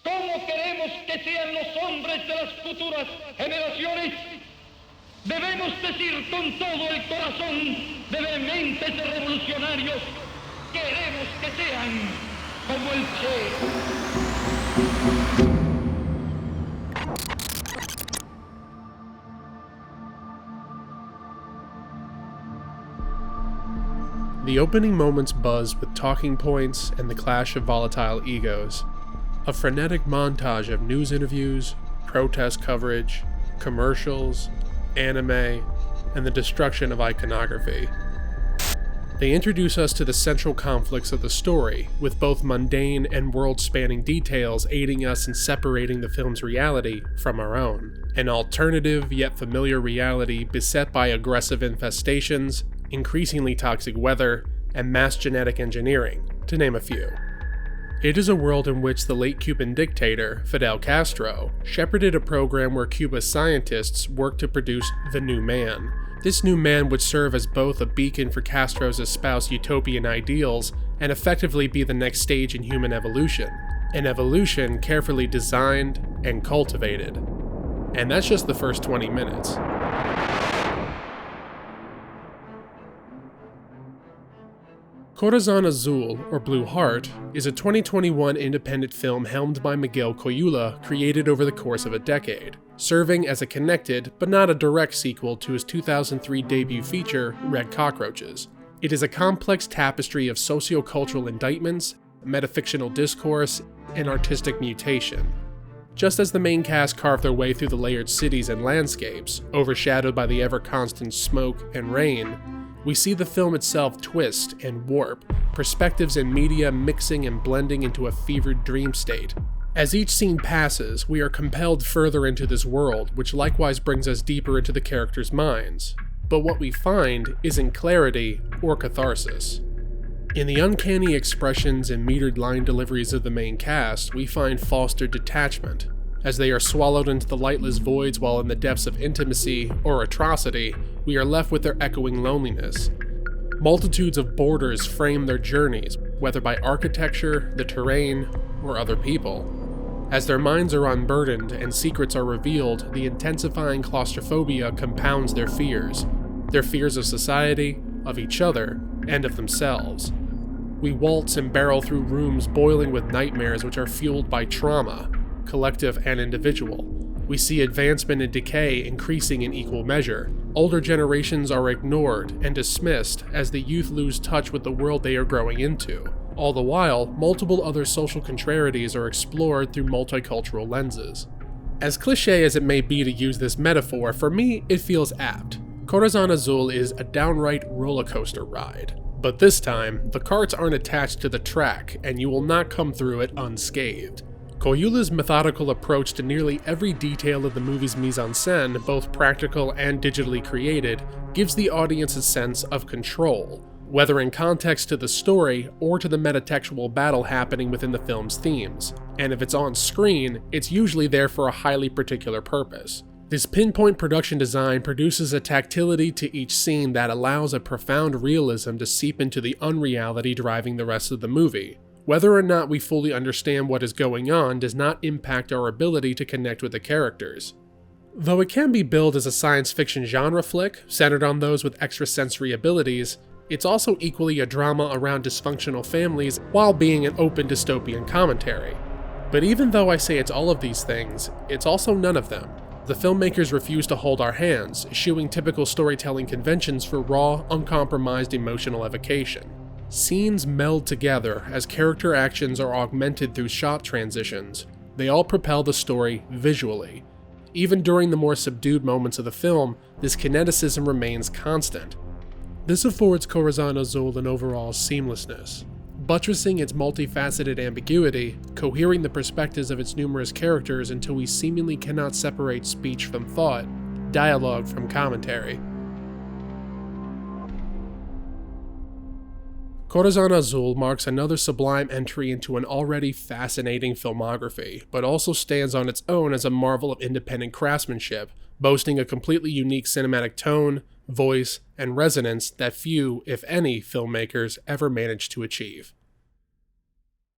¿Cómo queremos que sean los hombres de las futuras generaciones? Debemos decir con todo el corazón de vehementes revolucionarios, queremos que sean como el Che. The opening moments buzz with talking points and the clash of volatile egos. A frenetic montage of news interviews, protest coverage, commercials, anime, and the destruction of iconography. They introduce us to the central conflicts of the story, with both mundane and world-spanning details aiding us in separating the film's reality from our own. An alternative yet familiar reality beset by aggressive infestations, increasingly toxic weather, and mass genetic engineering, to name a few. It is a world in which the late Cuban dictator, Fidel Castro, shepherded a program where Cuba's scientists worked to produce the new man. This new man would serve as both a beacon for Castro's espoused utopian ideals and effectively be the next stage in human evolution. An evolution carefully designed and cultivated. And that's just the first 20 minutes. Corazón Azul, or Blue Heart, is a 2021 independent film helmed by Miguel Coyula, created over the course of a decade, serving as a connected, but not a direct sequel to his 2003 debut feature, Red Cockroaches. It is a complex tapestry of sociocultural indictments, metafictional discourse, and artistic mutation. Just as the main cast carve their way through the layered cities and landscapes, overshadowed by the ever-constant smoke and rain, we see the film itself twist and warp, perspectives and media mixing and blending into a fevered dream state. As each scene passes, we are compelled further into this world, which likewise brings us deeper into the characters' minds. But what we find isn't clarity or catharsis. In the uncanny expressions and metered line deliveries of the main cast, we find fostered detachment. As they are swallowed into the lightless voids while in the depths of intimacy or atrocity, we are left with their echoing loneliness. Multitudes of borders frame their journeys, whether by architecture, the terrain, or other people. As their minds are unburdened and secrets are revealed, the intensifying claustrophobia compounds their fears of society, of each other, and of themselves. We waltz and barrel through rooms boiling with nightmares which are fueled by trauma, collective and individual. We see advancement and decay increasing in equal measure. Older generations are ignored and dismissed as the youth lose touch with the world they are growing into. All the while, multiple other social contrarieties are explored through multicultural lenses. As cliché as it may be to use this metaphor, for me it feels apt. Corazón Azul is a downright rollercoaster ride. But this time, the carts aren't attached to the track, and you will not come through it unscathed. Coyula's methodical approach to nearly every detail of the movie's mise-en-scène, both practical and digitally created, gives the audience a sense of control, whether in context to the story or to the metatextual battle happening within the film's themes. And if it's on screen, it's usually there for a highly particular purpose. This pinpoint production design produces a tactility to each scene that allows a profound realism to seep into the unreality driving the rest of the movie. Whether or not we fully understand what is going on does not impact our ability to connect with the characters. Though it can be billed as a science fiction genre flick, centered on those with extrasensory abilities, it's also equally a drama around dysfunctional families while being an open dystopian commentary. But even though I say it's all of these things, it's also none of them. The filmmakers refuse to hold our hands, eschewing typical storytelling conventions for raw, uncompromised emotional evocation. Scenes meld together as character actions are augmented through shot transitions. They all propel the story visually. Even during the more subdued moments of the film, this kineticism remains constant. This affords Corazón Azul an overall seamlessness, buttressing its multifaceted ambiguity, cohering the perspectives of its numerous characters until we seemingly cannot separate speech from thought, dialogue from commentary. Corazón Azul marks another sublime entry into an already fascinating filmography, but also stands on its own as a marvel of independent craftsmanship, boasting a completely unique cinematic tone, voice, and resonance that few, if any, filmmakers ever managed to achieve.